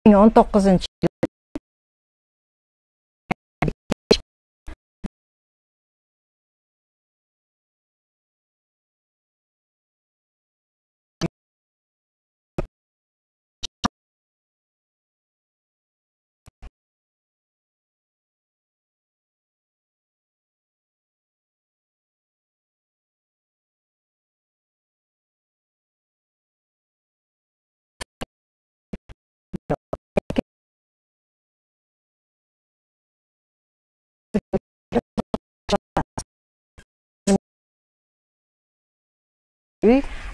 2019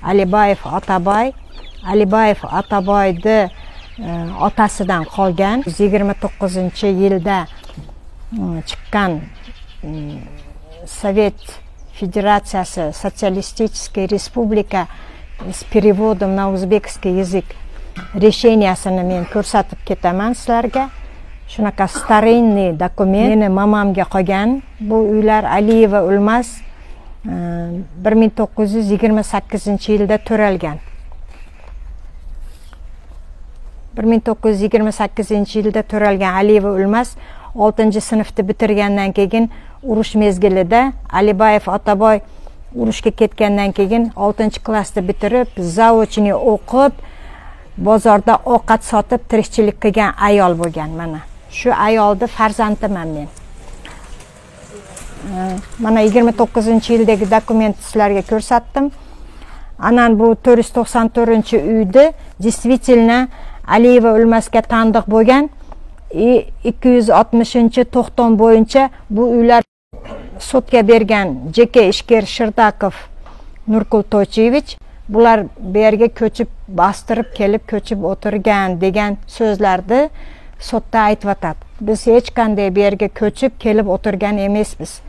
Alibayev Ataboyni otasidan qolgan. 29-yilda chiqqan Sovet Federatsiyasi Sotsialistik Respublika с переводом на узбекский язык решениясini men ko'rsatib ketaman sizlarga. Shunaqa старинный dokument meni mamamga qolgan. Bu uylar Aliyeva O'lmas 1928-yilda to'ralgan. 1928-yilda to'ralgan Aliyeva O'lmas 6-sinfni bitirgandan keyin urush mezgilida Alibayev Ataboy urushga ketgandan keyin 6-klassni bitirib, zaochni o'qib, bozorda ovqat sotib tirikchilik qilgan ayol bo'lgan. Mana shu ayolni farzandiman men. Mana 29-yildagi dokumentni sizlarga ko'rsatdim. Anan bu 494-uyda действительно Aliyeva O'lmasga tandiq bo'lgan. 260-to'xtom bo'yicha bu uylar sudga bergan J.K. ishker Shirdakov Nurkul Tochevich bular bu yerga ko'chib bostirib kelib ko'chib o'tirgan degan so'zlarni sudda aytib o'tadi. Biz hech qanday bu yerga ko'chib kelib o'tirgan emasmiz.